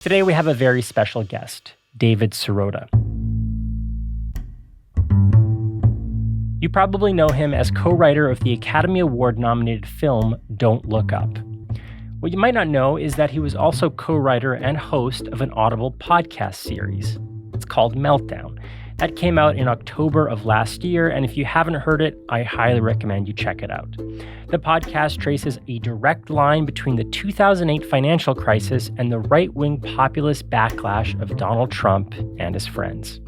Today we have a very special guest, David Sirota. You probably know him as co-writer of the Academy Award-nominated film Don't Look Up. What you might not know is that he was also co-writer and host of an Audible podcast series. It's called Meltdown. That came out in October of last year, and if you haven't heard it, I highly recommend you check it out. The podcast traces a direct line between the 2008 financial crisis and the right-wing populist backlash of Donald Trump and his friends.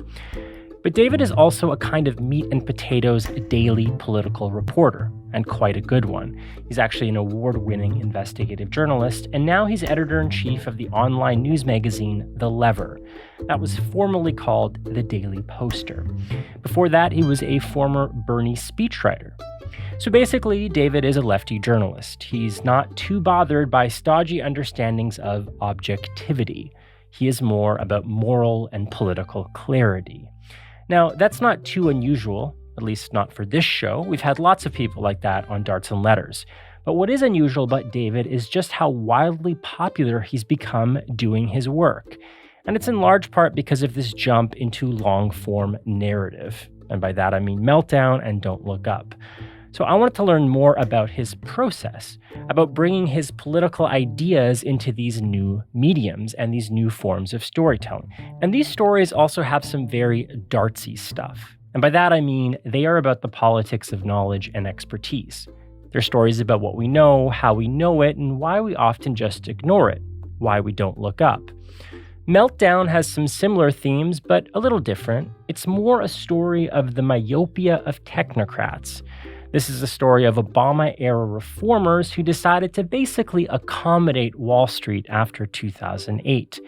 But David is also a kind of meat and potatoes daily political reporter, and quite a good one. He's actually an award-winning investigative journalist, and now he's editor-in-chief of the online news magazine The Lever. That was formerly called The Daily Poster. Before that, he was a former Bernie speechwriter. So basically, David is a lefty journalist. He's not too bothered by stodgy understandings of objectivity. He is more about moral and political clarity. Now, that's not too unusual, at least not for this show. We've had lots of people like that on Darts and Letters. But what is unusual about David is just how wildly popular he's become doing his work. And it's in large part because of this jump into long-form narrative. And by that I mean Meltdown and Don't Look Up. So I wanted to learn more about his process, about bringing his political ideas into these new mediums and these new forms of storytelling. And these stories also have some very dartsy stuff. And by that I mean they are about the politics of knowledge and expertise. They're stories about what we know, how we know it, and why we often just ignore it, why we don't look up. Meltdown has some similar themes, but a little different. It's more a story of the myopia of technocrats. This is a story of Obama-era reformers who decided to basically accommodate Wall Street after 2008.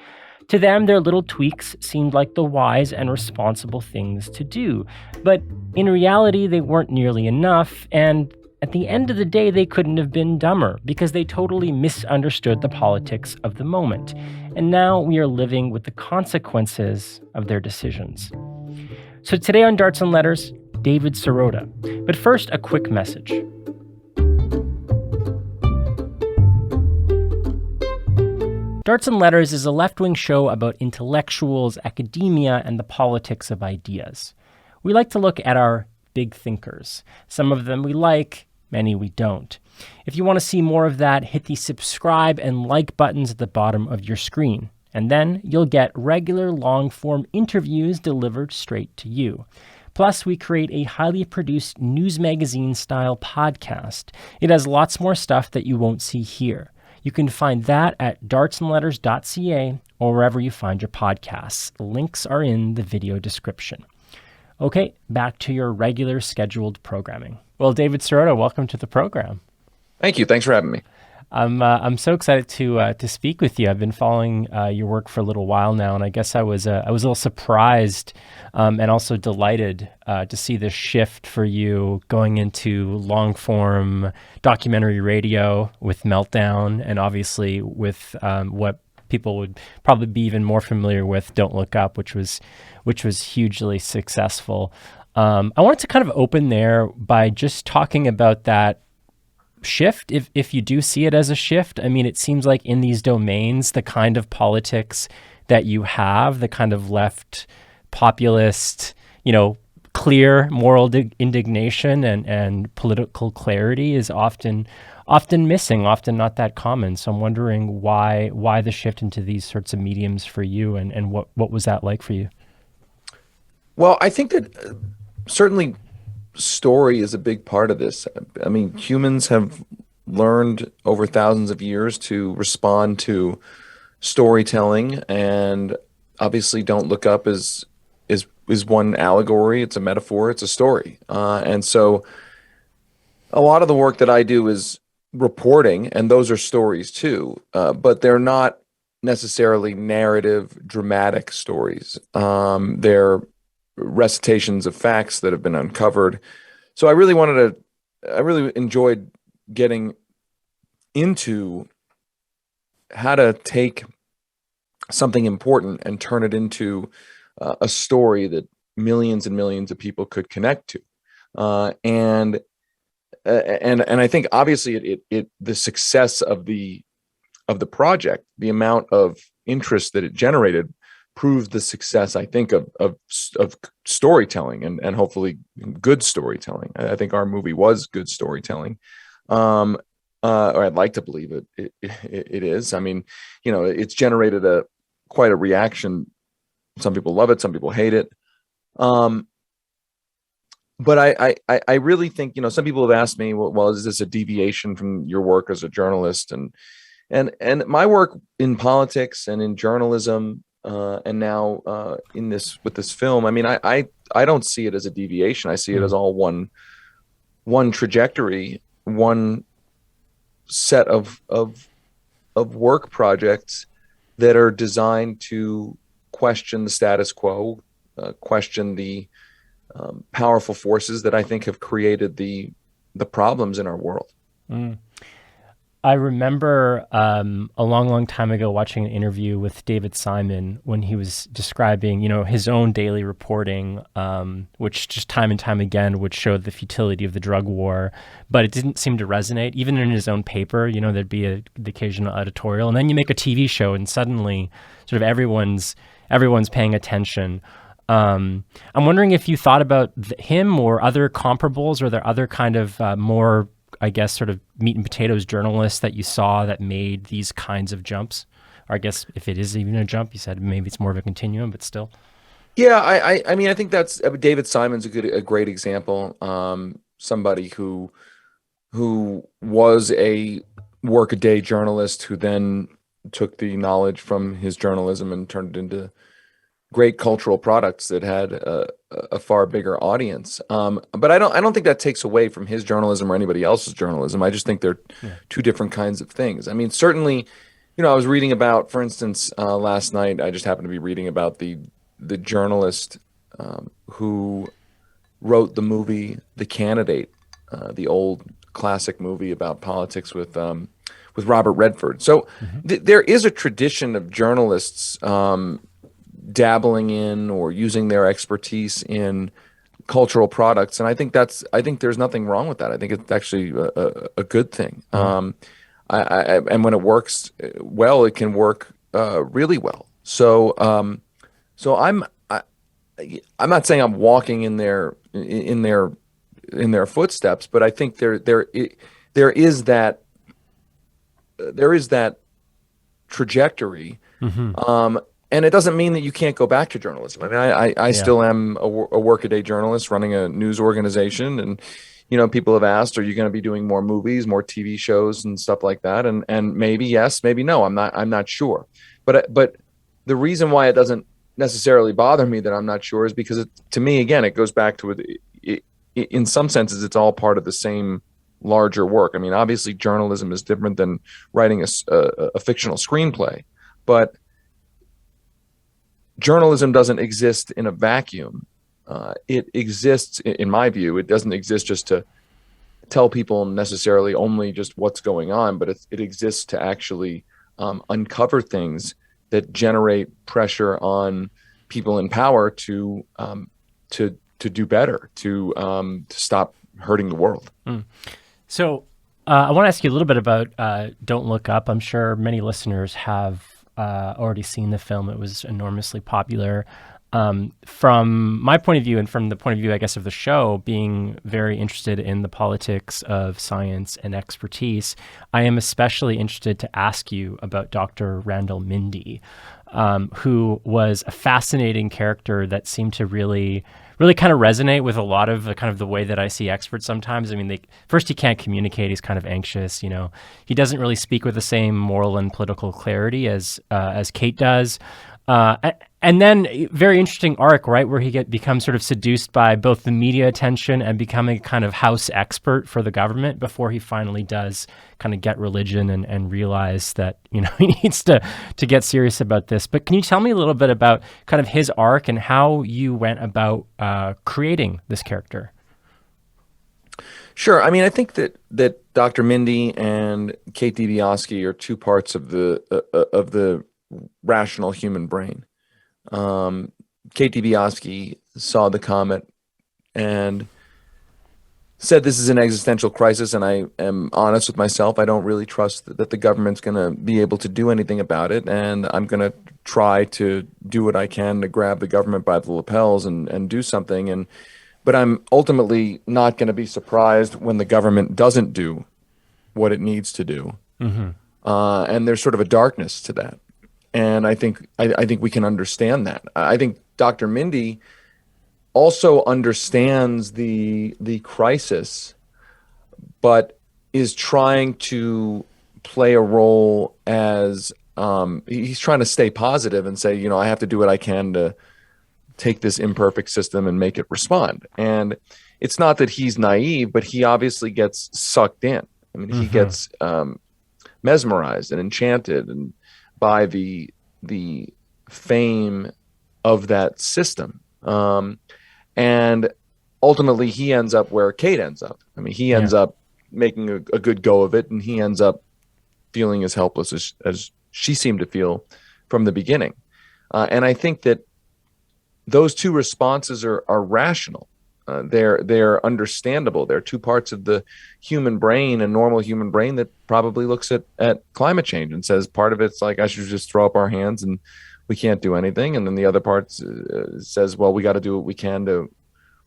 To them, their little tweaks seemed like the wise and responsible things to do. But in reality, they weren't nearly enough, and at the end of the day, they couldn't have been dumber because they totally misunderstood the politics of the moment. And now we are living with the consequences of their decisions. So today on Darts and Letters, David Sirota. But first, a quick message. Darts and Letters is a left-wing show about intellectuals, academia, and the politics of ideas. We like to look at our big thinkers. Some of them we like, many we don't. If you want to see more of that, hit the subscribe and like buttons at the bottom of your screen. And then you'll get regular long-form interviews delivered straight to you. Plus, we create a highly produced news magazine-style podcast. It has lots more stuff that you won't see here. You can find that at dartsandletters.ca or wherever you find your podcasts. Links are in the video description. Okay, back to your regular scheduled programming. Well, David Sirota, welcome to the program. Thank you. Thanks for having me. I'm so excited to speak with you. I've been following your work for a little while now, and I guess I was a little surprised and also delighted to see this shift for you going into long-form documentary radio with Meltdown, and obviously with what people would probably be even more familiar with, Don't Look Up, which was hugely successful. I wanted to kind of open there by just talking about that shift, if you do see it as a shift. I mean, it seems like in these domains, the kind of politics that you have, the kind of left populist, clear moral indignation and political clarity is often missing, often not that common. So I'm wondering why the shift into these sorts of mediums for you, and what was that like for you? Well, I think that certainly story is a big part of this. I mean, humans have learned over thousands of years to respond to storytelling, and obviously Don't Look Up is one allegory. It's a metaphor. It's a story. And so a lot of the work that I do is reporting, and those are stories too, but they're not necessarily narrative, dramatic stories. They're recitations of facts that have been uncovered. So I really enjoyed getting into how to take something important and turn it into a story that millions and millions of people could connect to. And I think obviously the success of the project, the amount of interest that it generated proved the success, I think, of storytelling and hopefully good storytelling. I think our movie was good storytelling. Or I'd like to believe it is. I mean, it's generated quite a reaction. Some people love it, some people hate it. But I really think, some people have asked me, well, is this a deviation from your work as a journalist? And my work in politics and in journalism, and now with this film, I mean, I don't see it as a deviation. I see it as all one trajectory, one set of work projects that are designed to question the status quo, question the powerful forces that I think have created the problems in our world. I remember a long time ago watching an interview with David Simon when he was describing, his own daily reporting, which just time and time again would show the futility of the drug war, but it didn't seem to resonate. Even in his own paper, there'd be the occasional editorial, and then you make a TV show, and suddenly, sort of everyone's paying attention. I'm wondering if you thought about him or other comparables, or are there other kind of more, I guess, sort of meat and potatoes journalists that you saw that made these kinds of jumps? Or I guess if it is even a jump, you said maybe it's more of a continuum, but still. Yeah, I mean, I think that's David Simon's a great example. Somebody who was a workaday journalist who then took the knowledge from his journalism and turned it into great cultural products that had a far bigger audience. But I don't think that takes away from his journalism or anybody else's journalism. I just think they're two different kinds of things. I mean, certainly, I was reading about, for instance, last night, I just happened to be reading about the journalist who wrote the movie The Candidate, the old classic movie about politics with Robert Redford. So there is a tradition of journalists dabbling in or using their expertise in cultural products, and I think there's nothing wrong with that. I think it's actually a good thing. And when it works well, it can work really well. So I'm not saying I'm walking in their footsteps, but I think there is that trajectory. And it doesn't mean that you can't go back to journalism. I mean, I still am a workaday journalist running a news organization, and people have asked, are you going to be doing more movies, more TV shows, and stuff like that? And maybe yes, maybe no. I'm not sure. But the reason why it doesn't necessarily bother me that I'm not sure is because to me, again, it goes back to it. In some senses, it's all part of the same larger work. I mean, obviously, journalism is different than writing a fictional screenplay, but journalism doesn't exist in a vacuum. It exists, in my view, it doesn't exist just to tell people necessarily only just what's going on, but it exists to actually uncover things that generate pressure on people in power to do better, to stop hurting the world. So I want to ask you a little bit about Don't Look Up. I'm sure many listeners have already seen the film. It was enormously popular. From my point of view, and from the point of view, I guess, of the show, being very interested in the politics of science and expertise, I am especially interested to ask you about Dr. Randall Mindy, who was a fascinating character that seemed to really kind of resonate with a lot of the kind of the way that I see experts sometimes. I mean, first, he can't communicate. He's kind of anxious. He doesn't really speak with the same moral and political clarity as Kate does. And then very interesting arc, right, where he becomes sort of seduced by both the media attention and becoming a kind of house expert for the government before he finally does kind of get religion and realize that, he needs to get serious about this. But can you tell me a little bit about kind of his arc and how you went about creating this character? Sure. I mean, I think that Dr. Mindy and Kate DiBiase are two parts of the rational human brain. Kate DiBiase saw the comet and said this is an existential crisis, and I am honest with myself. I don't really trust that the government's going to be able to do anything about it, and I'm going to try to do what I can to grab the government by the lapels and do something. But I'm ultimately not going to be surprised when the government doesn't do what it needs to do. Hmm. And there's sort of a darkness to that, and I think we can understand that. I think Dr. Mindy also understands the crisis, but is trying to play a role as he's trying to stay positive and say, I have to do what I can to take this imperfect system and make it respond. And it's not that he's naive, but he obviously gets sucked in. I mean, he Hmm. gets mesmerized and enchanted and by the fame of that system. And ultimately, he ends up where Kate ends up. I mean, he Yeah. ends up making a good go of it, and he ends up feeling as helpless as she seemed to feel from the beginning. And I think that those two responses are rational. They're understandable. They're two parts of the human brain, a normal human brain that probably looks at climate change and says part of it's like I should just throw up our hands and we can't do anything, and then the other part says, well, we got to do what we can to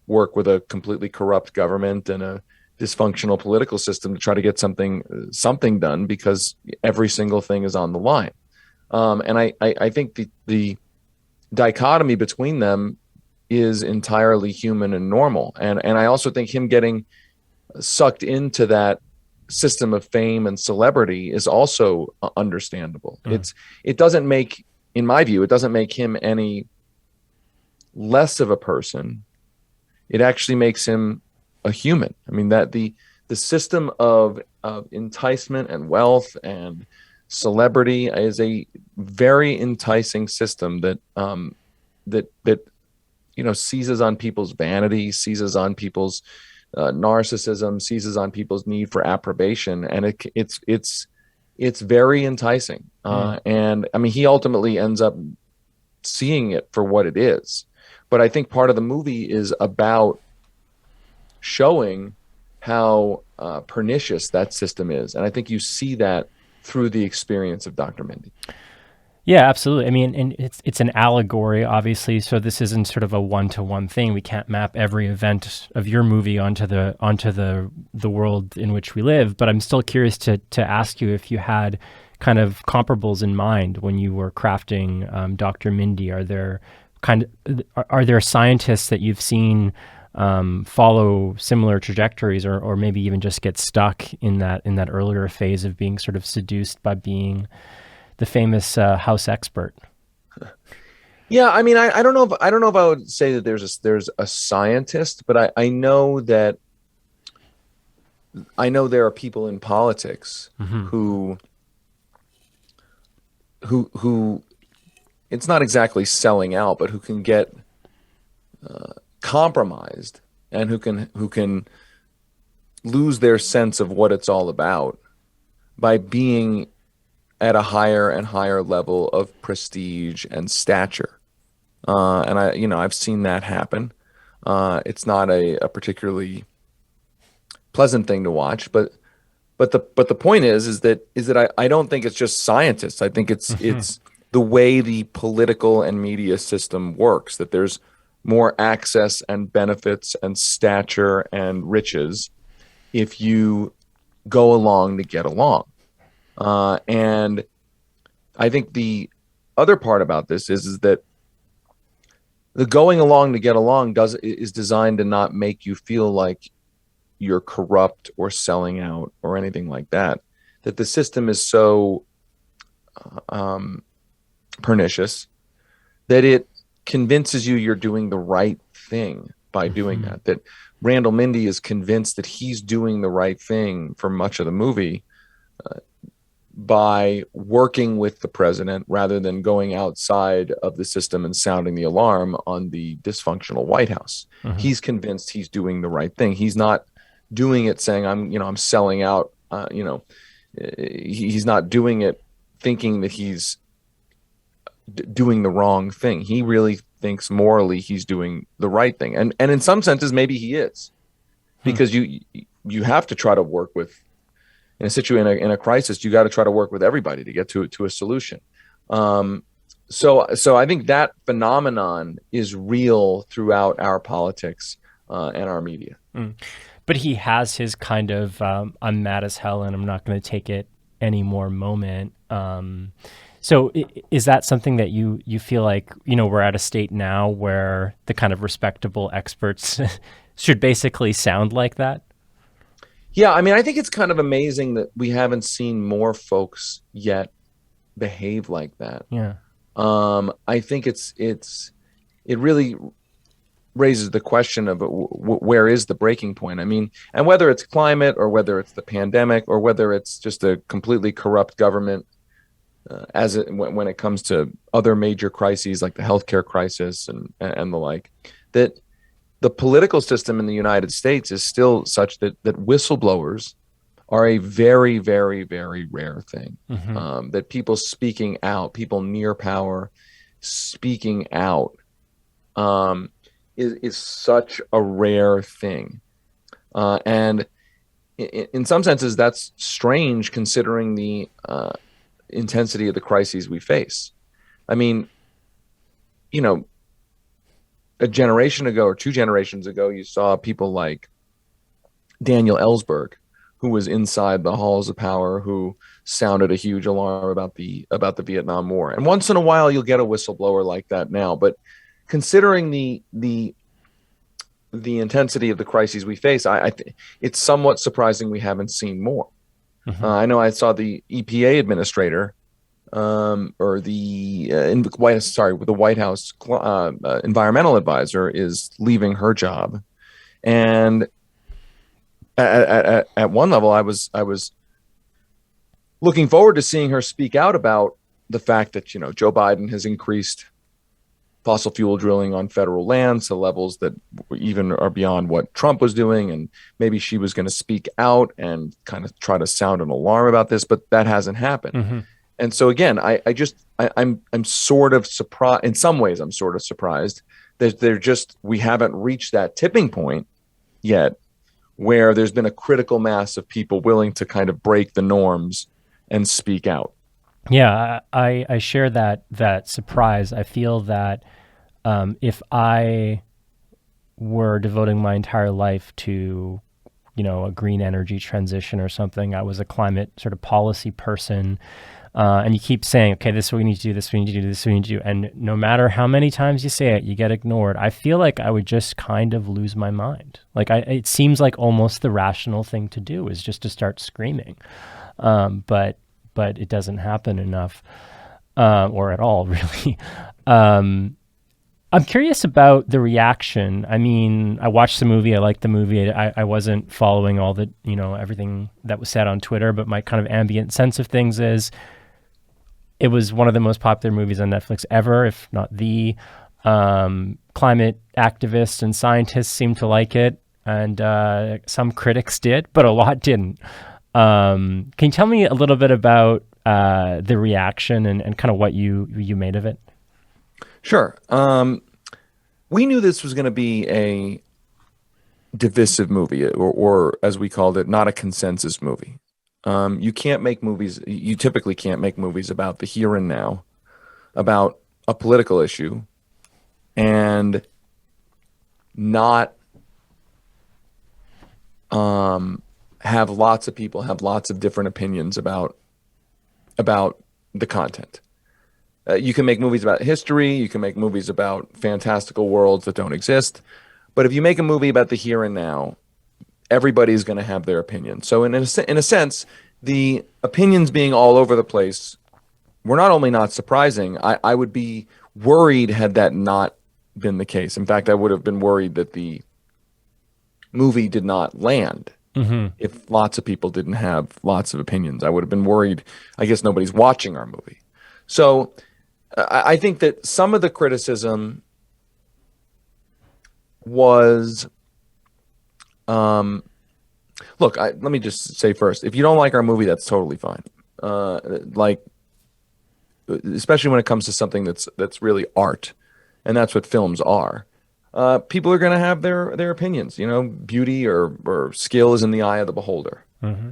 work with a completely corrupt government and a dysfunctional political system to try to get something done because every single thing is on the line. And I think the dichotomy between them is entirely human and normal. And I also think him getting sucked into that system of fame and celebrity is also understandable. Mm. It doesn't make, in my view, it doesn't make him any less of a person. It actually makes him a human. I mean, that the system of enticement and wealth and celebrity is a very enticing system that seizes on people's vanity, seizes on people's narcissism, seizes on people's need for approbation, and it's very enticing. Mm. And I mean, he ultimately ends up seeing it for what it is. But I think part of the movie is about showing how pernicious that system is, and I think you see that through the experience of Dr. Mindy. Yeah, absolutely. I mean, and it's an allegory, obviously. So this isn't sort of a one-to-one thing. We can't map every event of your movie onto the world in which we live. But I'm still curious to ask you if you had kind of comparables in mind when you were crafting Dr. Mindy. Are there scientists that you've seen follow similar trajectories, or maybe even just get stuck in that earlier phase of being sort of seduced by being the famous house expert? Yeah, I mean, I don't know if I would say that there's a scientist, but I know that there are people in politics Hmm. who it's not exactly selling out, but who can get compromised and who can lose their sense of what it's all about by being at a higher and higher level of prestige and stature. And I've seen that happen. It's not a particularly pleasant thing to watch, but the point is that I don't think it's just scientists. I think Hmm. it's the way the political and media system works, that there's more access and benefits and stature and riches if you go along to get along. And I think the other part about this is that the going along to get along is designed to not make you feel like you're corrupt or selling out or anything like that. That the system is so um, pernicious that it convinces you you're doing the right thing by doing Hmm. that. That Randall Mindy is convinced that he's doing the right thing for much of the movie by working with the president rather than going outside of the system and sounding the alarm on the dysfunctional White House. Hmm. He's convinced he's doing the right thing. He's not doing it saying I'm selling out. He's not doing it thinking that he's doing the wrong thing. He really thinks morally he's doing the right thing, and in some senses maybe he is. because you have to try to work with, in a situation, in a crisis, you got to try to work with everybody to get to a solution. So I think that phenomenon is real throughout our politics and our media. Mm. But he has his kind of I'm mad as hell and I'm not going to take it anymore moment. So is that something that you feel like, we're at a state now where the kind of respectable experts should basically sound like that? Yeah, I mean, I think it's kind of amazing that we haven't seen more folks yet behave like that. Yeah. I think it really raises the question of where is the breaking point? I mean, and whether it's climate or whether it's the pandemic or whether it's just a completely corrupt government, when it comes to other major crises like the healthcare crisis and the like, that the political system in the United States is still such that whistleblowers are a very, very, very rare thing. Mm-hmm. That people speaking out, people near power speaking out, is such a rare thing. And in some senses, that's strange considering the intensity of the crises we face. I mean, a generation ago or 2 generations ago, you saw people like Daniel Ellsberg, who was inside the halls of power, who sounded a huge alarm about the Vietnam War. And once in a while, you'll get a whistleblower like that now. But considering the intensity of the crises we face, it's somewhat surprising we haven't seen more. Mm-hmm. I know I saw the EPA administrator, or the White House environmental advisor is leaving her job, and at one level, I was looking forward to seeing her speak out about the fact that Joe Biden has increased fossil fuel drilling on federal lands to levels that even are beyond what Trump was doing, and maybe she was going to speak out and kind of try to sound an alarm about this, but that hasn't happened. Mm-hmm. And so again, I'm sort of surprised. In some ways, I'm sort of surprised that we haven't reached that tipping point yet, where there's been a critical mass of people willing to kind of break the norms and speak out. Yeah, I share that surprise. I feel that if I were devoting my entire life to, a green energy transition or something, I was a climate sort of policy person, and you keep saying, okay, this is what we need to do, this is what we need to do, this is what we need to do, and no matter how many times you say it, you get ignored. I feel like I would just kind of lose my mind. Like it seems like almost the rational thing to do is just to start screaming, but it doesn't happen enough, or at all, really. I'm curious about the reaction. I mean, I watched the movie. I liked the movie. I wasn't following all the, everything that was said on Twitter, but my kind of ambient sense of things is it was one of the most popular movies on Netflix ever, if not the. Climate activists and scientists seemed to like it, and some critics did, but a lot didn't. Can you tell me a little bit about the reaction and kind of what you made of it? Sure. We knew this was going to be a divisive movie, or as we called it, not a consensus movie. You typically can't make movies about the here and now, about a political issue, and not have lots of people have lots of different opinions about the content. You can make movies about history, you can make movies about fantastical worlds that don't exist, but if you make a movie about the here and now, everybody's going to have their opinion. So in a sense, the opinions being all over the place were not only not surprising, I would be worried had that not been the case. In fact, I would have been worried that the movie did not land. Mm-hmm. If lots of people didn't have lots of opinions, I would have been worried. I guess nobody's watching our movie. So I think that some of the criticism was, look, let me just say first, if you don't like our movie, that's totally fine. Especially when it comes to something that's really art, and that's what films are. people are going to have their opinions. Beauty or skill is in the eye of the beholder. Mm-hmm.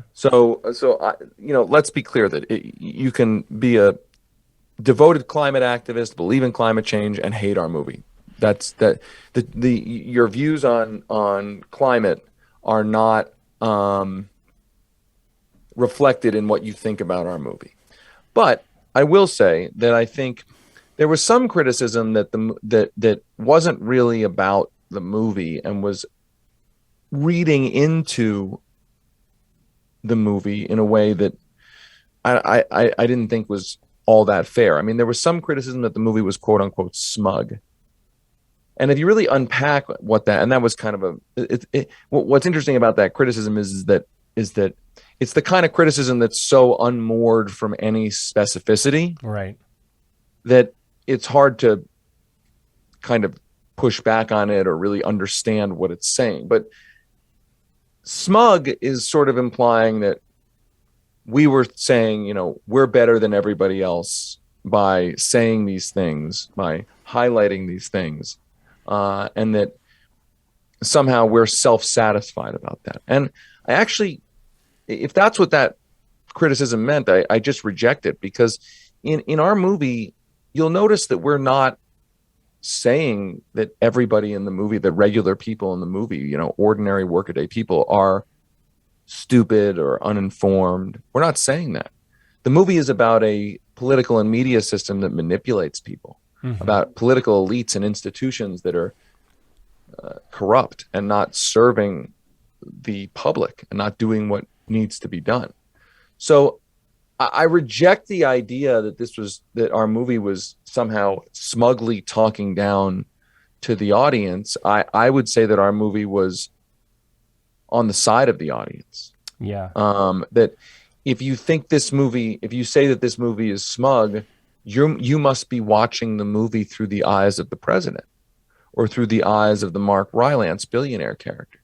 Let's be clear that you can be a devoted climate activist, believe in climate change, and hate our movie. That's that. Your views on climate are not reflected in what you think about our movie. But I will say that I think there was some criticism that wasn't really about the movie and was reading into the movie in a way that I didn't think was all that fair. I mean, there was some criticism that the movie was quote unquote smug. And if you really unpack what that, and that was kind of what's interesting about that criticism is that it's the kind of criticism that's so unmoored from any specificity, right, that it's hard to kind of push back on it or really understand what it's saying. But smug is sort of implying that we were saying, we're better than everybody else by saying these things, by highlighting these things, and that somehow we're self-satisfied about that. And I actually, if that's what that criticism meant, I just reject it, because in our movie, you'll notice that we're not saying that everybody in the movie, the regular people in the movie, ordinary workaday people, are stupid or uninformed. We're not saying that. The movie is about a political and media system that manipulates people, about political elites and institutions that are corrupt and not serving the public and not doing what needs to be done. So I reject the idea that our movie was somehow smugly talking down to the audience. I would say that our movie was on the side of the audience. Yeah. That if you say that this movie is smug, you must be watching the movie through the eyes of the president or through the eyes of the Mark Rylance billionaire character.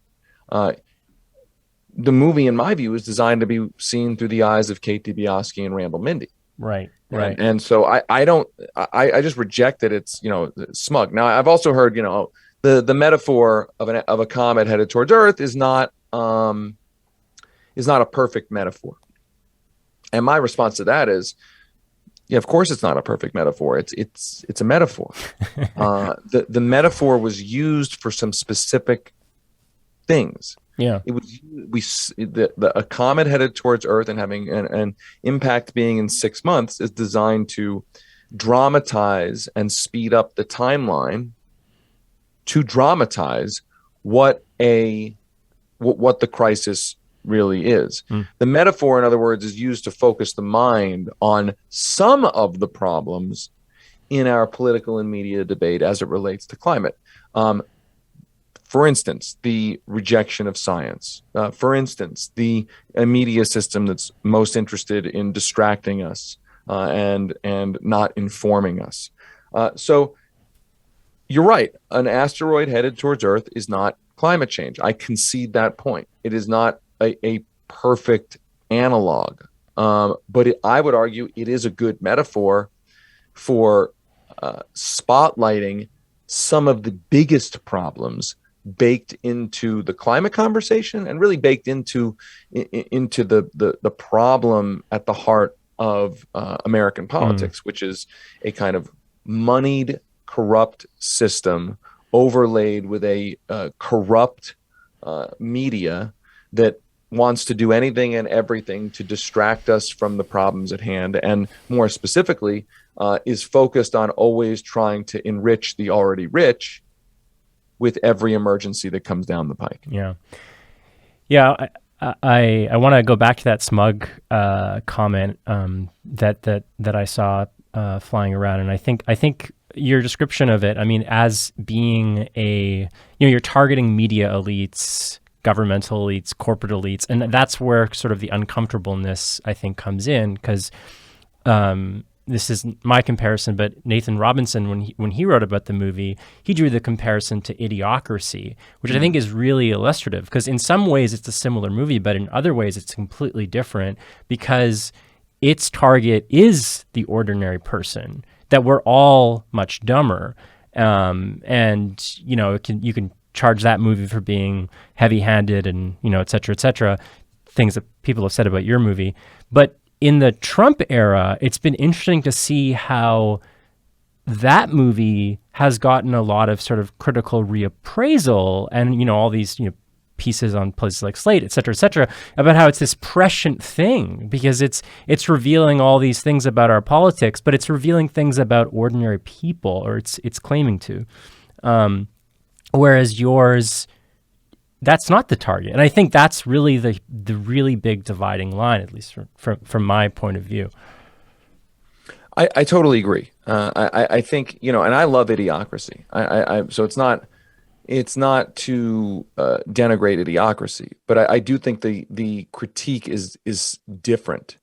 The movie, in my view, is designed to be seen through the eyes of Kate DiBiase and Randall Mindy. Right. And so I just reject that it's, smug. Now, I've also heard, the metaphor of a comet headed towards Earth is not a perfect metaphor. And my response to that is, yeah, of course it's not a perfect metaphor. It's a metaphor. The metaphor was used for some specific things. Yeah, it was a comet headed towards Earth and having an impact being in 6 months is designed to dramatize and speed up the timeline to dramatize what the crisis really is. The metaphor, in other words, is used to focus the mind on some of the problems in our political and media debate as it relates to climate. For instance, the rejection of science. For instance, the media system that's most interested in distracting us and not informing us. So you're right. An asteroid headed towards Earth is not climate change. I concede that point. It is not a perfect analog. But I would argue it is a good metaphor for spotlighting some of the biggest problems baked into the climate conversation and really baked into the problem at the heart of American politics, which is a kind of moneyed, corrupt system overlaid with a corrupt media that wants to do anything and everything to distract us from the problems at hand, and more specifically is focused on always trying to enrich the already rich with every emergency that comes down the pike. Yeah. I want to go back to that smug comment that I saw flying around, and I think your description of it, I mean, as being you're targeting media elites, governmental elites, corporate elites, and that's where sort of the uncomfortableness, I think, comes in, because this is my comparison, but Nathan Robinson, when he wrote about the movie, he drew the comparison to Idiocracy, which I think is really illustrative, because in some ways it's a similar movie, but in other ways it's completely different, because its target is the ordinary person, that we're all much dumber. And you can charge that movie for being heavy-handed and et cetera, things that people have said about your movie. But in the Trump era, it's been interesting to see how that movie has gotten a lot of sort of critical reappraisal, and all these pieces on places like Slate, et cetera, about how it's this prescient thing because it's revealing all these things about our politics, but it's revealing things about ordinary people, or it's claiming to. Whereas yours, that's not the target, and I think that's really the really big dividing line, at least from my point of view. I totally agree. I think, and I love Idiocracy. So it's not to denigrate Idiocracy, but I do think the critique is different.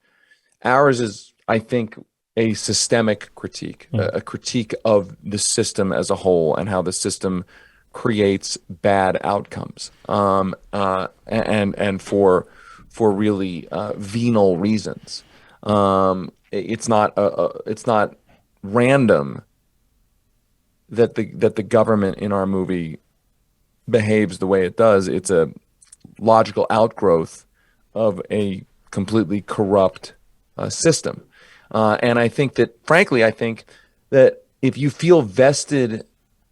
Ours is, I think, a systemic critique, a critique of the system as a whole and how the system creates bad outcomes, and for really venal reasons. It's not random that the government in our movie behaves the way it does. It's a logical outgrowth of a completely corrupt system. And I think that, frankly, if you feel vested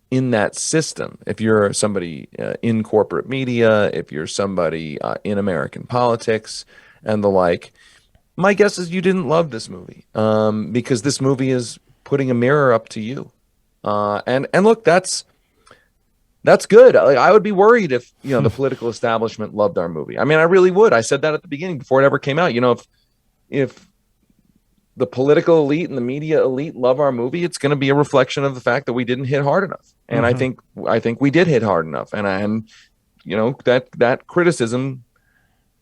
in that system, if you're somebody in corporate media, if you're somebody in American politics and the like, my guess is you didn't love this movie, because this movie is putting a mirror up to you. And look, that's good. I would be worried if the political establishment loved our movie. I mean, I really would. I said that at the beginning before it ever came out. If the political elite and the media elite love our movie, it's going to be a reflection of the fact that we didn't hit hard enough. And I think we did hit hard enough. And that criticism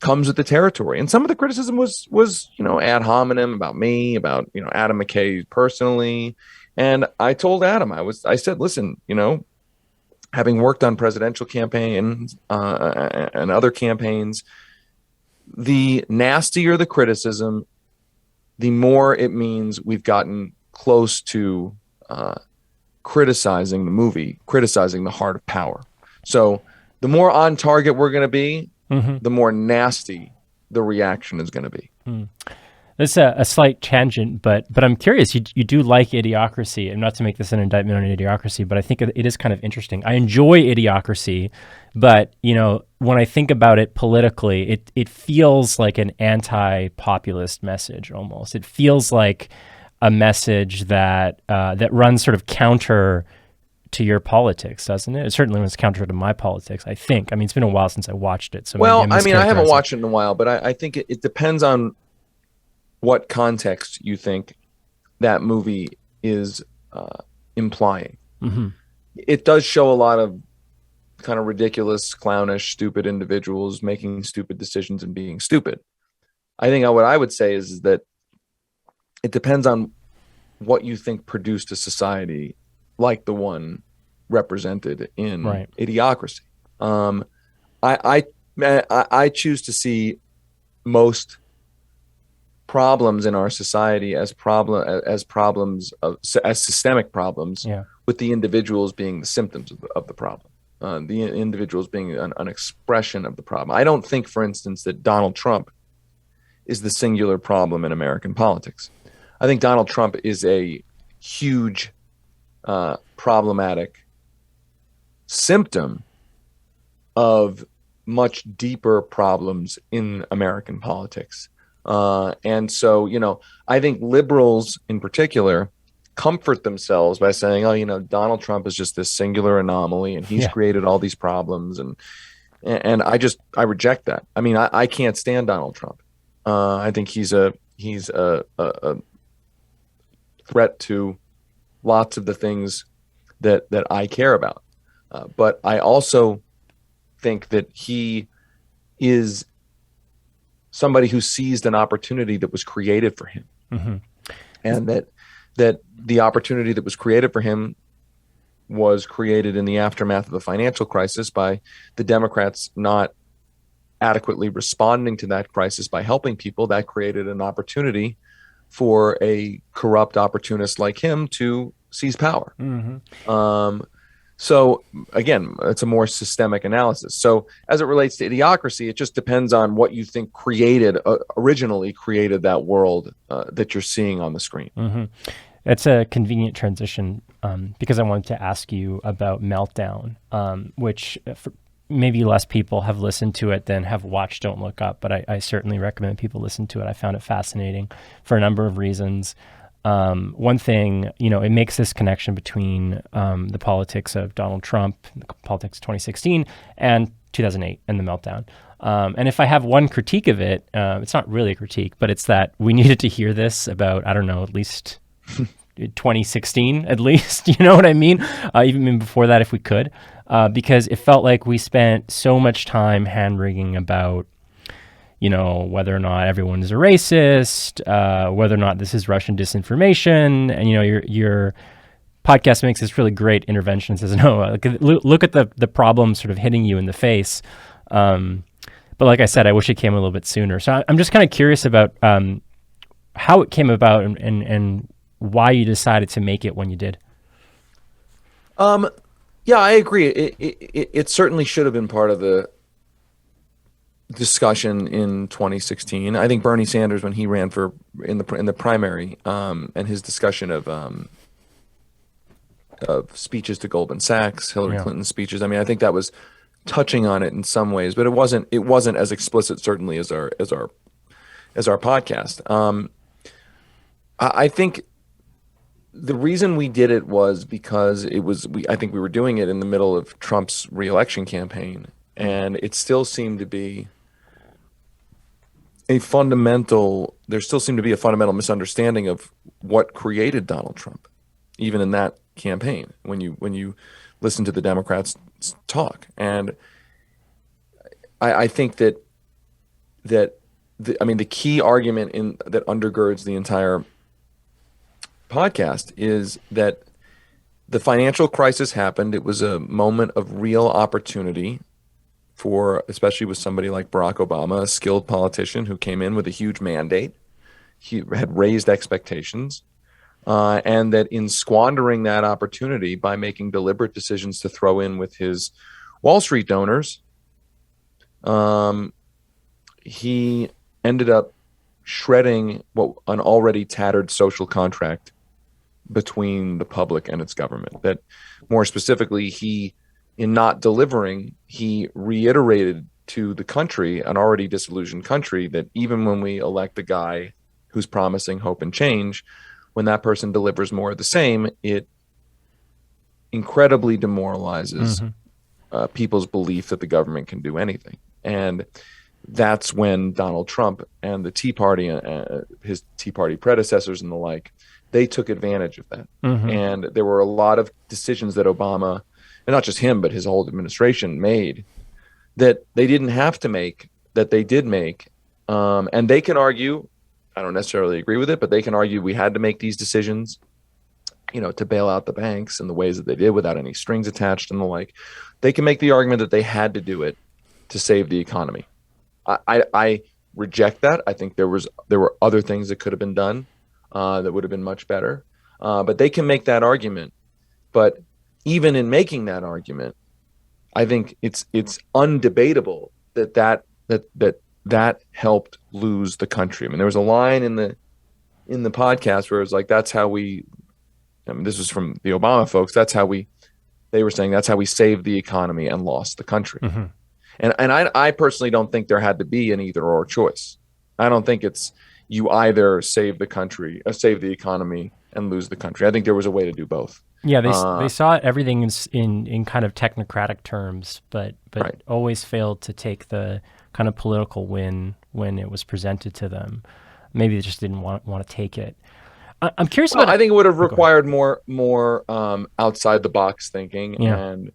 comes with the territory. And some of the criticism was ad hominem about me, about Adam McKay personally. And I told Adam, I said, listen, having worked on presidential campaigns and other campaigns, the nastier the criticism, the more it means we've gotten close to criticizing the movie, criticizing the heart of power. So the more on target we're going to be, the more nasty the reaction is going to be. This is a slight tangent, but I'm curious. You do like Idiocracy, and not to make this an indictment on Idiocracy, but I think it is kind of interesting. I enjoy Idiocracy, but when I think about it politically, it feels like an anti-populist message almost. It feels like a message that runs sort of counter to your politics, doesn't it? It certainly runs counter to my politics, I think. I mean, it's been a while since I watched it. So I haven't watched it in a while, but I think it depends on what context you think that movie is implying. It does show a lot of kind of ridiculous, clownish, stupid individuals making stupid decisions and being stupid. I think what I would say is that it depends on what you think produced a society like the one represented in Idiocracy. I choose to see most problems in our society as systemic problems, with the individuals being the symptoms of the problem, the individuals being an expression of the problem. I don't think, for instance, that Donald Trump is the singular problem in American politics. I think Donald Trump is a huge problematic symptom of much deeper problems in American politics. And so, I think liberals in particular comfort themselves by saying, Donald Trump is just this singular anomaly and he's created all these problems. And I reject that. I mean, I can't stand Donald Trump. I think he's a threat to lots of the things that I care about. But I also think that he is somebody who seized an opportunity that was created for him. And that the opportunity that was created for him was created in the aftermath of the financial crisis by the Democrats not adequately responding to that crisis by helping people. That created an opportunity for a corrupt opportunist like him to seize power. Mm-hmm. So again, it's a more systemic analysis. So as it relates to Idiocracy, it just depends on what you think originally created that world that you're seeing on the screen. Mm-hmm. It's a convenient transition because I wanted to ask you about Meltdown, which maybe less people have listened to it than have watched Don't Look Up, but I certainly recommend people listen to it. I found it fascinating for a number of reasons. One thing, it makes this connection between the politics of Donald Trump, the politics of 2016, and 2008 and the Meltdown. And if I have one critique of it, it's not really a critique, but it's that we needed to hear this about, I don't know, at least 2016, at least, you know what I mean? Even before that, if we could, because it felt like we spent so much time hand-wringing about whether or not everyone is a racist, whether or not this is Russian disinformation. And, your podcast makes this really great intervention. It says, no, look at the problem sort of hitting you in the face. But like I said, I wish it came a little bit sooner. So I'm just kind of curious about how it came about and why you decided to make it when you did. Yeah, I agree. It certainly should have been part of the discussion in 2016. I think Bernie Sanders, when he ran in the primary, and his discussion of speeches to Goldman Sachs, Hillary Clinton's speeches. I mean, I think that was touching on it in some ways, but it wasn't as explicit certainly as our podcast. I think the reason we did it was because I think we were doing it in the middle of Trump's reelection campaign, and it still seemed to be there still seemed to be a fundamental misunderstanding of what created Donald Trump, even in that campaign, when you listen to the Democrats talk. And I think that the key argument that undergirds the entire podcast is that the financial crisis happened. It was a moment of real opportunity especially with somebody like Barack Obama, a skilled politician who came in with a huge mandate. He had raised expectations, and that in squandering that opportunity by making deliberate decisions to throw in with his Wall Street donors, he ended up shredding an already tattered social contract between the public and its government. That more specifically, in not delivering, he reiterated to the country, an already disillusioned country, that even when we elect a guy who's promising hope and change, when that person delivers more of the same, it incredibly demoralizes people's belief that the government can do anything. And that's when Donald Trump and the Tea Party, his Tea Party predecessors and the like, they took advantage of that. And there were a lot of decisions that Obama, and not just him, but his whole administration, made that they didn't have to make, that they did make. And they can argue, I don't necessarily agree with it, but they can argue we had to make these decisions, to bail out the banks in the ways that they did without any strings attached and the like. They can make the argument that they had to do it to save the economy. I reject that. I think there were other things that could have been done that would have been much better. But they can make that argument. But even in making that argument, I think it's undebatable that helped lose the country. I mean, there was a line in the podcast where it was like, this was from the Obama folks, they were saying that's how we saved the economy and lost the country. And I personally don't think there had to be an either or choice. I don't think it's you either save the country, save the economy and lose the country. I think there was a way to do both. Yeah, they saw everything in kind of technocratic terms, but right. Always failed to take the kind of political win when it was presented to them. Maybe they just didn't want to take it. I'm curious about. I think it would have required more outside the box thinking and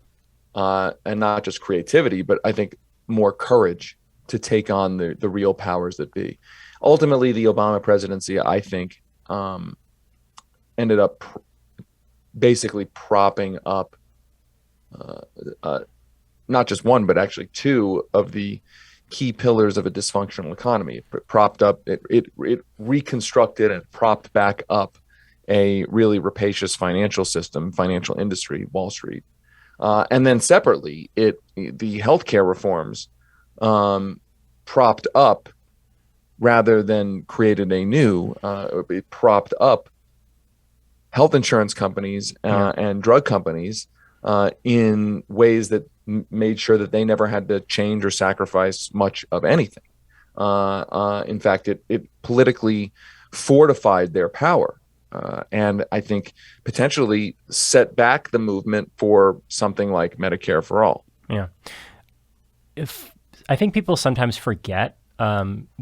not just creativity, but I think more courage to take on the real powers that be. Ultimately, the Obama presidency, I think, ended up basically propping up not just one, but actually two of the key pillars of a dysfunctional economy. It propped up, it reconstructed and propped back up a really rapacious financial system, financial industry, Wall Street. And then separately, the healthcare reforms propped up rather than created a new, it propped up health insurance companies and drug companies in ways that made sure that they never had to change or sacrifice much of anything. In fact, it politically fortified their power. And I think potentially set back the movement for something like Medicare for all. Yeah. I think people sometimes forget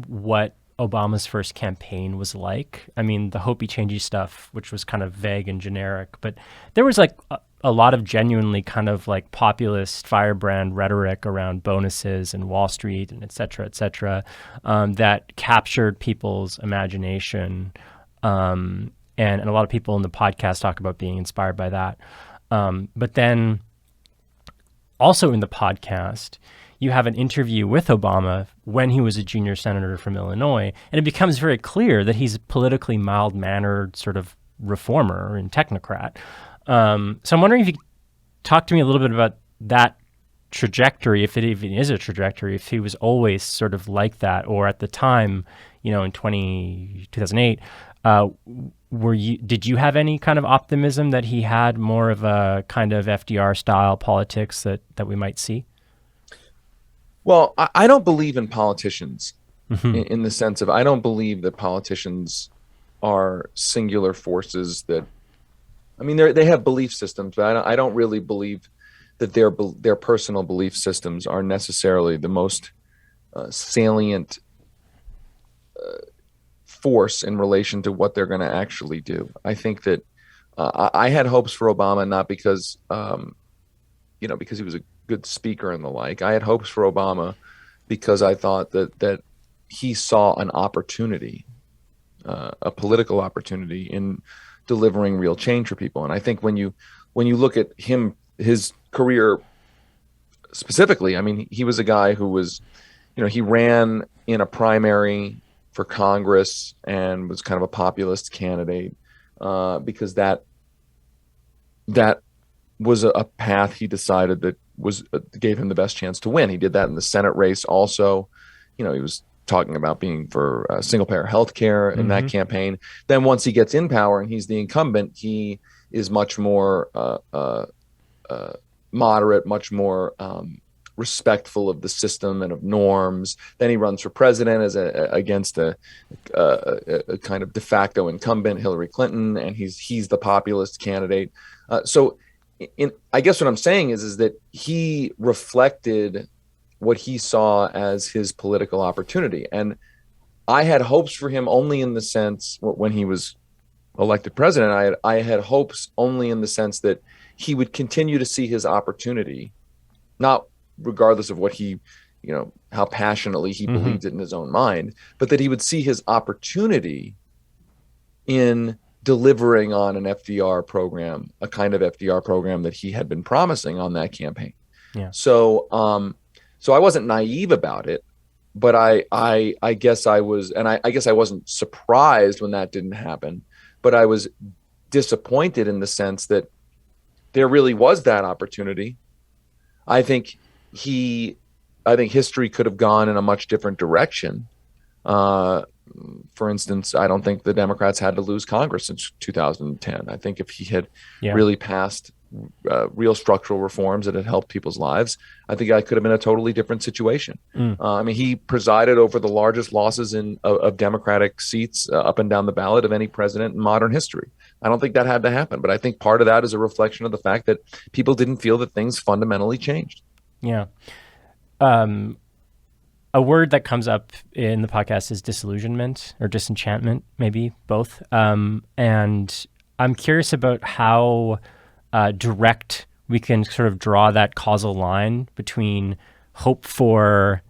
what Obama's first campaign was like. I mean, the hopey changey stuff, which was kind of vague and generic, but there was like a lot of genuinely kind of like populist firebrand rhetoric around bonuses and Wall Street and et cetera, that captured people's imagination. And a lot of people in the podcast talk about being inspired by that. But then also in the podcast, you have an interview with Obama when he was a junior senator from Illinois, and it becomes very clear that he's a politically mild-mannered sort of reformer and technocrat. So I'm wondering if you could talk to me a little bit about that trajectory, if it even is a trajectory, if he was always sort of like that, or at the time, in 2008, did you have any kind of optimism that he had more of a kind of FDR-style politics that we might see? Well, I don't believe in politicians in the sense of I don't believe that politicians are singular forces that, I mean, they have belief systems, but I don't really believe that their personal belief systems are necessarily the most salient force in relation to what they're going to actually do. I think that I had hopes for Obama, not because, because he was a good speaker and the like. I had hopes for Obama because I thought that he saw an opportunity, a political opportunity in delivering real change for people. And I think when you look at his career specifically, I mean, he was a guy who was, he ran in a primary for Congress and was kind of a populist candidate because that was a path he decided that gave him the best chance to win. He did that in the Senate race also. He was talking about being for single-payer health care in that campaign. Then once he gets in power and he's the incumbent, he is much more moderate, much more respectful of the system and of norms. Then he runs for president against a kind of de facto incumbent, Hillary Clinton, and he's the populist candidate. I guess what I'm saying is that he reflected what he saw as his political opportunity. And I had hopes for him only in the sense when he was elected president, I had hopes only in the sense that he would continue to see his opportunity, not regardless of what he, how passionately he believed it in his own mind, but that he would see his opportunity in delivering on an FDR program, a kind of FDR program that he had been promising on that campaign. Yeah. So I wasn't naive about it, but I guess I was, and I guess I wasn't surprised when that didn't happen, but I was disappointed in the sense that there really was that opportunity. I think history could have gone in a much different direction. For instance, I don't think the Democrats had to lose Congress since 2010. I think if he had really passed real structural reforms that had helped people's lives, I think I could have been a totally different situation. I mean, he presided over the largest losses of Democratic seats up and down the ballot of any president in modern history. I don't think that had to happen, but I think part of that is a reflection of the fact that people didn't feel that things fundamentally changed. Yeah. A word that comes up in the podcast is disillusionment or disenchantment, maybe both. And I'm curious about how direct we can sort of draw that causal line between hope for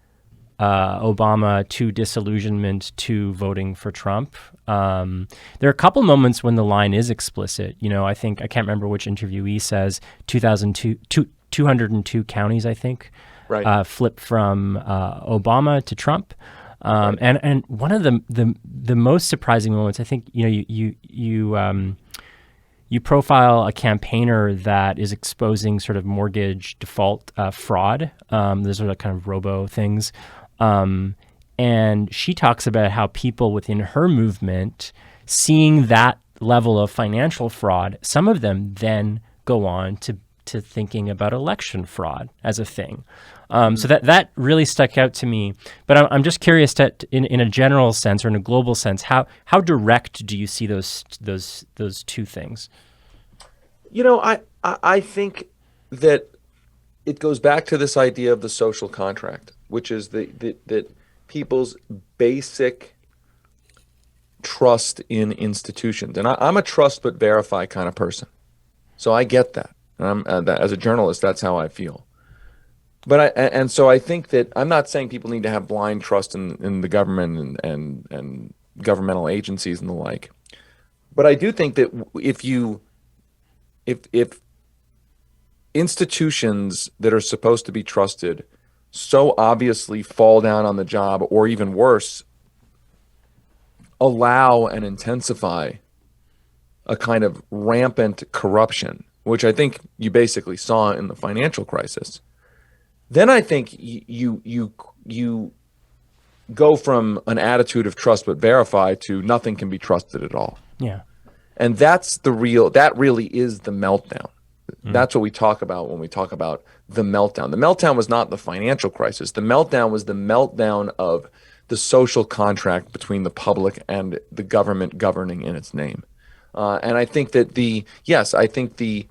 Obama to disillusionment to voting for Trump. There are a couple moments when the line is explicit. I think, I can't remember which interviewee says 202 counties, I think, right. Flip from Obama to Trump. And one of the most surprising moments, I think, you you profile a campaigner that is exposing sort of mortgage default fraud. Those are the kind of robo things. And she talks about how people within her movement, seeing that level of financial fraud, some of them then go on to thinking about election fraud as a thing. So that really stuck out to me. But I'm just curious, in a general sense or in a global sense, how direct do you see those two things? I think that it goes back to this idea of the social contract, which is that people's basic trust in institutions. And I'm a trust but verify kind of person. So I get that. And as a journalist, that's how I feel. But so I think that I'm not saying people need to have blind trust in the government and governmental agencies and the like. But I do think that if institutions that are supposed to be trusted so obviously fall down on the job, or even worse, allow and intensify a kind of rampant corruption, which I think you basically saw in the financial crisis, then I think you go from an attitude of trust but verify to nothing can be trusted at all. Yeah. And that really is the meltdown. That's what we talk about when we talk about the meltdown. The meltdown was not the financial crisis. The meltdown was the meltdown of the social contract between the public and the government governing in its name. And I think that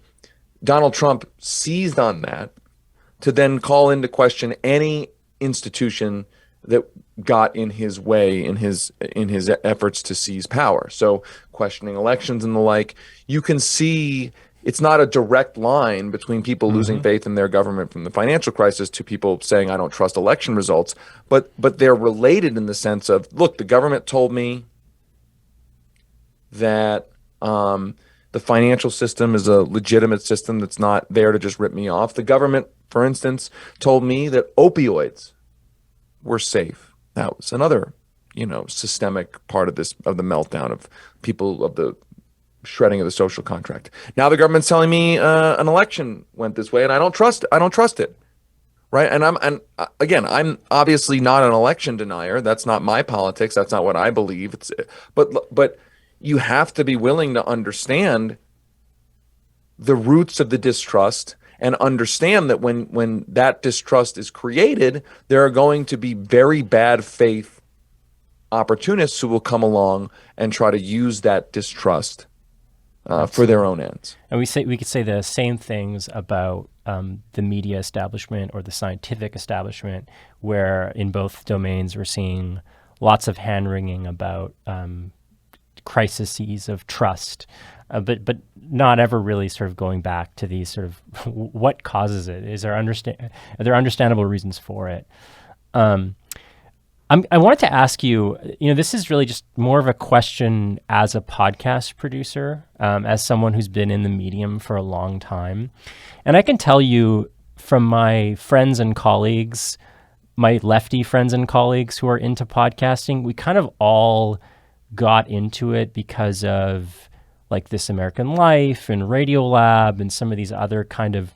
Donald Trump seized on that to then call into question any institution that got in his way in his efforts to seize power. So questioning elections and the like, you can see it's not a direct line between people losing faith in their government from the financial crisis to people saying, I don't trust election results, but they're related in the sense of, look, the government told me that the financial system is a legitimate system that's not there to just rip me off. The government, for instance, told me that opioids were safe. That was another, systemic part of the meltdown of people, of the shredding of the social contract. Now the government's telling me an election went this way, and I don't trust it, right? And I'm obviously not an election denier. That's not my politics. That's not what I believe. But you have to be willing to understand the roots of the distrust and understand that when that distrust is created, there are going to be very bad faith opportunists who will come along and try to use that distrust for their own ends. And we could say the same things about the media establishment or the scientific establishment, where in both domains we're seeing lots of hand-wringing about crises of trust, but not ever really sort of going back to these sort of what causes it. Are there understandable reasons for it? I wanted to ask you, this is really just more of a question as a podcast producer, as someone who's been in the medium for a long time. And I can tell you from my friends and colleagues, my lefty friends and colleagues who are into podcasting, we kind of all got into it because of like This American Life and Radiolab and some of these other kind of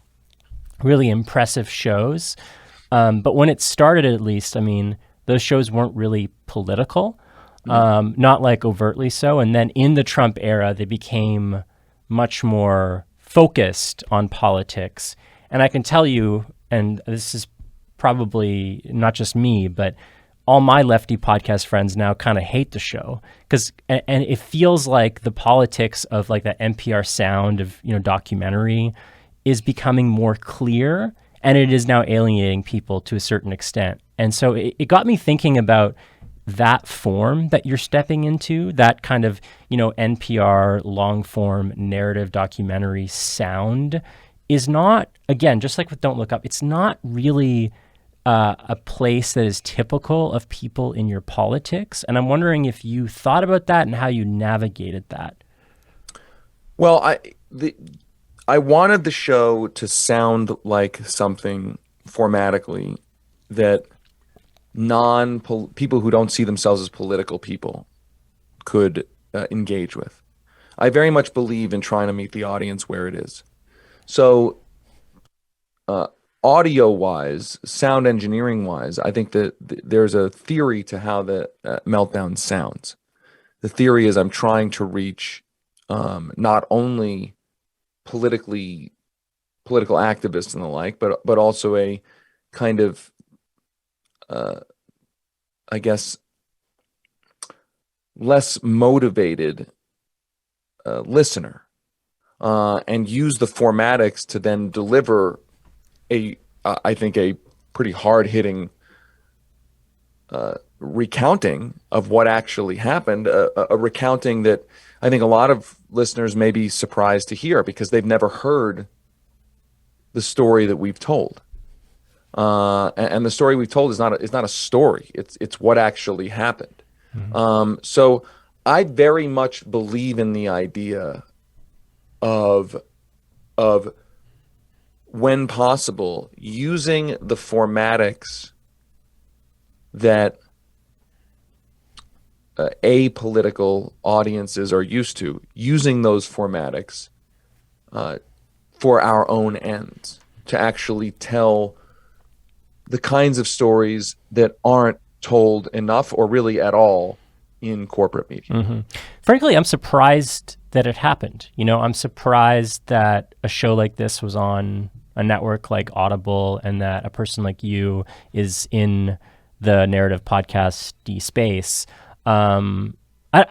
really impressive shows. But when it started, at least, those shows weren't really political, not like overtly so. And then in the Trump era, they became much more focused on politics. And I can tell you, and this is probably not just me, but all my lefty podcast friends now kind of hate the show and it feels like the politics of like that NPR sound of, documentary is becoming more clear, and it is now alienating people to a certain extent. And so it got me thinking about that form that you're stepping into, that kind of, NPR long form narrative documentary sound is not, again, just like with Don't Look Up, it's not really a place that is typical of people in your politics. And I'm wondering if you thought about that and how you navigated that. Well, I wanted the show to sound like something formatically that people who don't see themselves as political people could engage with. I very much believe in trying to meet the audience where it is. So, audio wise, sound engineering wise, I think that there's a theory to how the Meltdown sounds. The theory is I'm trying to reach not only political activists and the like, but also a kind of, I guess, less motivated listener, and use the formatics to then deliver I think a pretty hard-hitting recounting of what actually happened, a recounting that I think a lot of listeners may be surprised to hear because they've never heard the story that we've told. And the story we've told is not a story. It's what actually happened. Mm-hmm. So I very much believe in the idea of when possible using the formatics that apolitical audiences are used to, using those formatics for our own ends, to actually tell the kinds of stories that aren't told enough or really at all in corporate media. Mm-hmm. Frankly, I'm surprised that it happened. I'm surprised that a show like this was on a network like Audible and that a person like you is in the narrative podcast space. I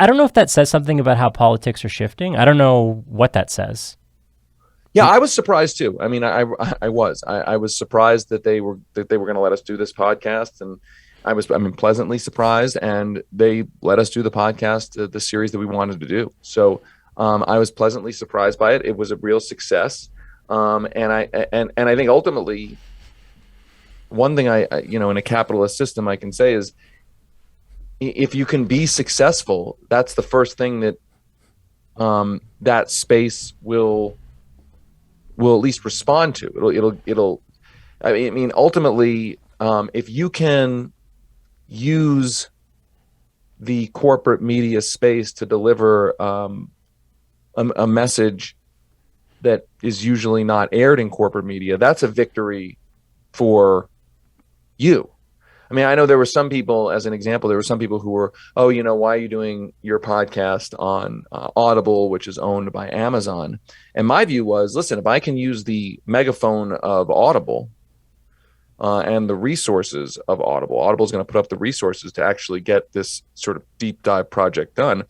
don't know if that says something about how politics are shifting. I don't know what that says. Yeah, I was surprised too. I mean, I was surprised that they were going to let us do this podcast, and I mean, pleasantly surprised, and they let us do the podcast, the series that we wanted to do. So I was pleasantly surprised by it. It was a real success, and I think ultimately, one thing I in a capitalist system I can say is, if you can be successful, that's the first thing that that space will at least respond to. It'll. I mean, ultimately, if you can use the corporate media space to deliver a message that is usually not aired in corporate media, that's a victory for you. I mean, I know there were some people, as an example, who were, why are you doing your podcast on Audible, which is owned by Amazon? And my view was, listen, if I can use the megaphone of Audible and the resources of Audible is going to put up the resources to actually get this sort of deep dive project done.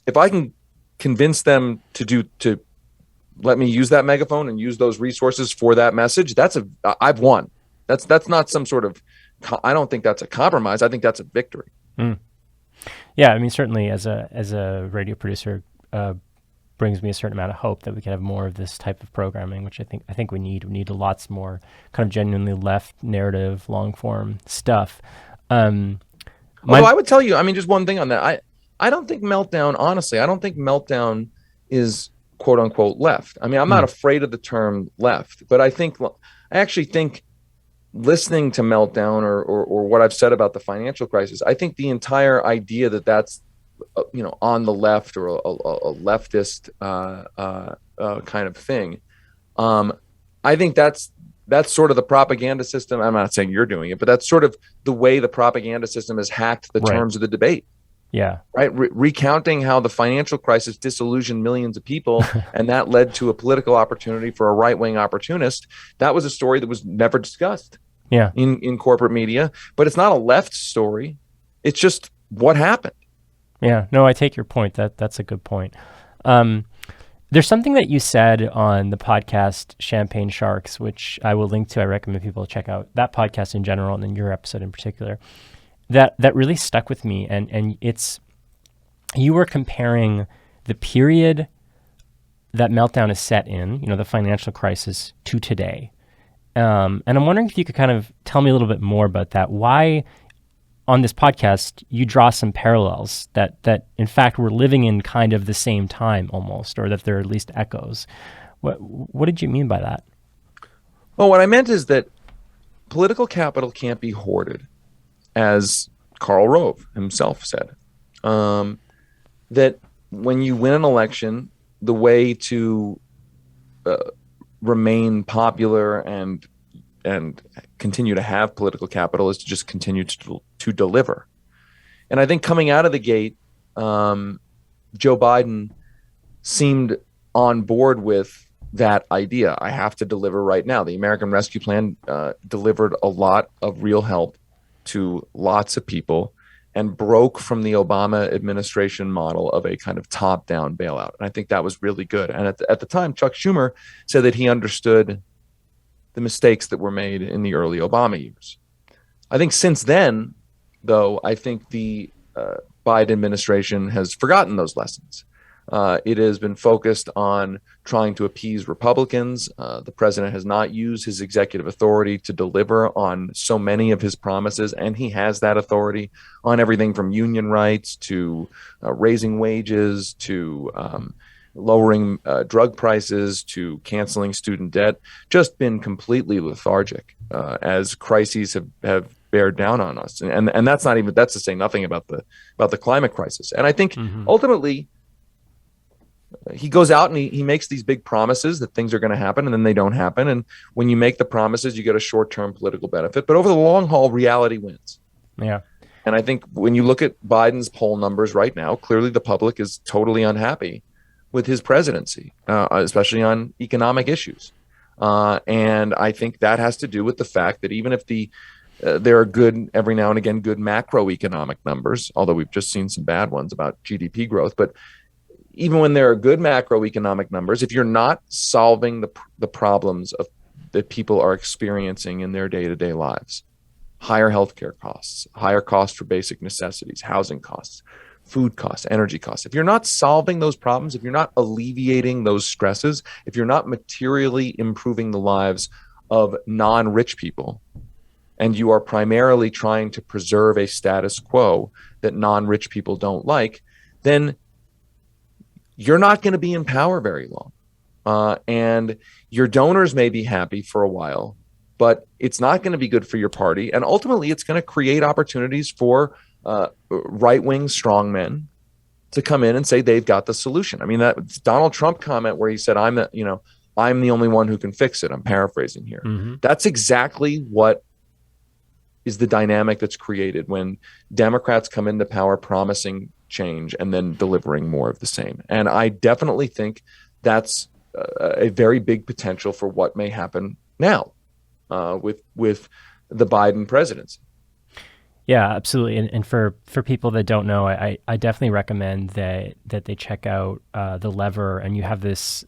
If I can convince them to let me use that megaphone and use those resources for that message, I've won. That's not some sort of, I don't think that's a compromise. I think that's a victory. Mm. Yeah, I mean, certainly as a radio producer, brings me a certain amount of hope that we can have more of this type of programming, which I think we need. We need lots more kind of genuinely left narrative, long form stuff. Although I would tell you, I mean, just one thing on that. I don't think Meltdown, honestly, I don't think Meltdown is quote unquote left. I mean, I'm not afraid of the term left, but I actually think listening to Meltdown or what I've said about the financial crisis, I think the entire idea that's on the left or a leftist kind of thing, I think that's sort of the propaganda system. I'm not saying you're doing it, but that's sort of the way the propaganda system has hacked the terms of the debate. Yeah. Right. Recounting how the financial crisis disillusioned millions of people and that led to a political opportunity for a right-wing opportunist. That was a story that was never discussed in corporate media, but it's not a left story. It's just what happened. Yeah, no, I take your point. That's a good point. There's something that you said on the podcast Champagne Sharks, which I will link to. I recommend people check out that podcast in general and then your episode in particular. That really stuck with me, and it's, you were comparing the period that Meltdown is set in, the financial crisis, to today. And I'm wondering if you could kind of tell me a little bit more about that. Why, on this podcast, you draw some parallels that in fact we're living in kind of the same time almost, or that there are at least echoes. What did you mean by that? Well, what I meant is that political capital can't be hoarded, as Karl Rove himself said. That when you win an election, the way to uh, remain popular and continue to have political capital is to just continue to deliver. And I think coming out of the gate, Joe Biden seemed on board with that idea. I have to deliver right now. The American Rescue Plan delivered a lot of real help to lots of people and broke from the Obama administration model of a kind of top-down bailout. And I think that was really good. And at the time, Chuck Schumer said that he understood the mistakes that were made in the early Obama years. I think since then, though, I think the Biden administration has forgotten those lessons. It has been focused on trying to appease Republicans. The president has not used his executive authority to deliver on so many of his promises, and he has that authority on everything from union rights to raising wages to lowering drug prices to canceling student debt. Just been completely lethargic as crises have beared down on us, and that's to say nothing about the climate crisis. And I think ultimately, he goes out and he makes these big promises that things are going to happen, and then they don't happen. And when you make the promises, you get a short-term political benefit. But over the long haul, reality wins. Yeah. And I think when you look at Biden's poll numbers right now, clearly the public is totally unhappy with his presidency, especially on economic issues. And I think that has to do with the fact that even if there are good, every now and again, good macroeconomic numbers, although we've just seen some bad ones about GDP growth, but even when there are good macroeconomic numbers, if you're not solving the problems that people are experiencing in their day-to-day lives, higher healthcare costs, higher costs for basic necessities, housing costs, food costs, energy costs, if you're not solving those problems, if you're not alleviating those stresses, if you're not materially improving the lives of non-rich people, and you are primarily trying to preserve a status quo that non-rich people don't like, then you're not going to be in power very long. And your donors may be happy for a while, but it's not going to be good for your party. And ultimately, it's going to create opportunities for right-wing strongmen to come in and say they've got the solution. I mean, that Donald Trump comment where he said, I'm the only one who can fix it. I'm paraphrasing here. That's exactly what is the dynamic that's created when Democrats come into power promising change and then delivering more of the same. And I definitely think that's a very big potential for what may happen now with the Biden presidency. Yeah, absolutely. And for people that don't know, I definitely recommend that they check out The Lever, and you have this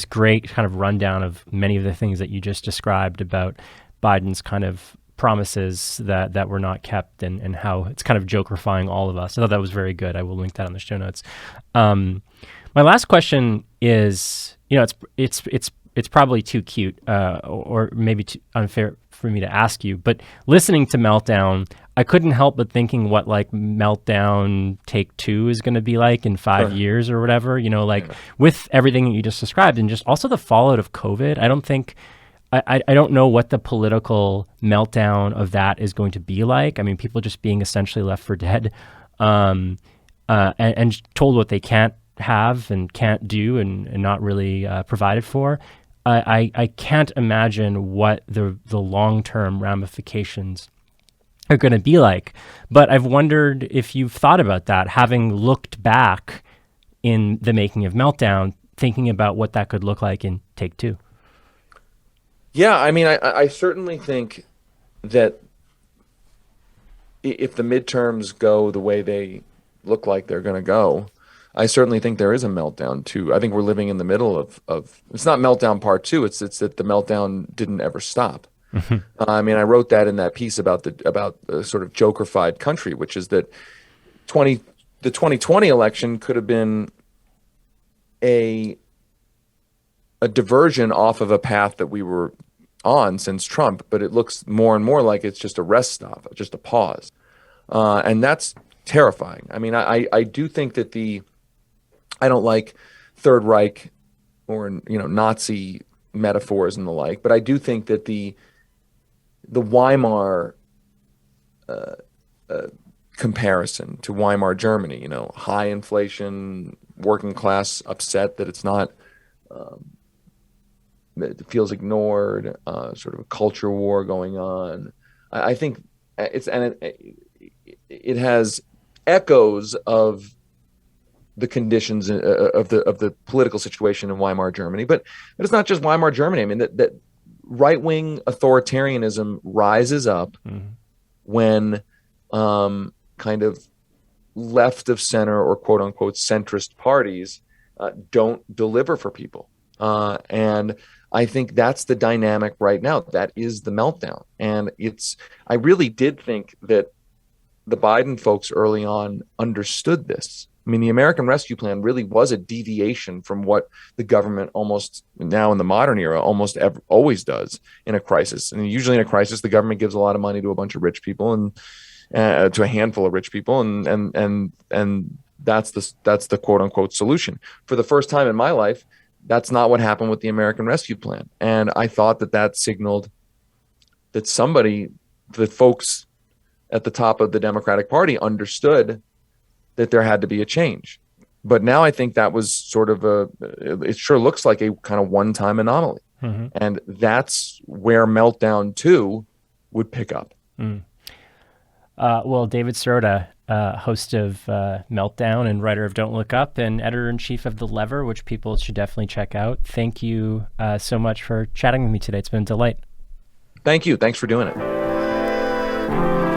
great kind of rundown of many of the things that you just described about Biden's kind of promises that were not kept, and how it's kind of jokerifying all of us. I thought that was very good. I will link that on the show notes. My last question is, it's probably too cute, or maybe too unfair for me to ask you, but listening to Meltdown, I couldn't help but thinking what like Meltdown Take Two is going to be like in 5 years or whatever, with everything that you just described, and just also the fallout of COVID. I don't know what the political meltdown of that is going to be like. I mean, people just being essentially left for dead, and told what they can't have and can't do, and not really provided for. I can't imagine what the long-term ramifications are going to be like. But I've wondered if you've thought about that, having looked back in the making of Meltdown, thinking about what that could look like in Take Two. Yeah, I mean, I certainly think that if the midterms go the way they look like they're going to go, I certainly think there is a meltdown too. I think we're living in the middle of it's not meltdown part two. It's that the meltdown didn't ever stop. I mean, I wrote that in that piece about the sort of jokerfied country, which is that the 2020 election could have been a diversion off of a path that we were on since Trump, but it looks more and more like it's just a rest stop, just a pause. And that's terrifying. I mean, I do think that I don't like Third Reich or, Nazi metaphors and the like, but I do think that the Weimar comparison to Weimar Germany, high inflation, working class upset that it's not, that it feels ignored, sort of a culture war going on. I think it has echoes of the conditions of the political situation in Weimar Germany, but it's not just Weimar Germany. I mean, that right-wing authoritarianism rises up when kind of left of center or quote unquote centrist parties don't deliver for people. And I think that's the dynamic right now. That is the meltdown. And I really did think that the Biden folks early on understood this. I mean, the American Rescue Plan really was a deviation from what the government almost now in the modern era always does in a crisis. And usually in a crisis, the government gives a lot of money to a bunch of rich people and to a handful of rich people, and that's the quote unquote solution. For the first time in my life, that's not what happened with the American Rescue Plan. And I thought that signaled that the folks at the top of the Democratic Party understood that there had to be a change. But now I think that was sort of it sure looks like a kind of one-time anomaly. And that's where Meltdown 2 would pick up. Well, David Sirota, host of Meltdown and writer of Don't Look Up and editor-in-chief of The Lever, which people should definitely check out. Thank you so much for chatting with me today. It's been a delight. Thank you. Thanks for doing it.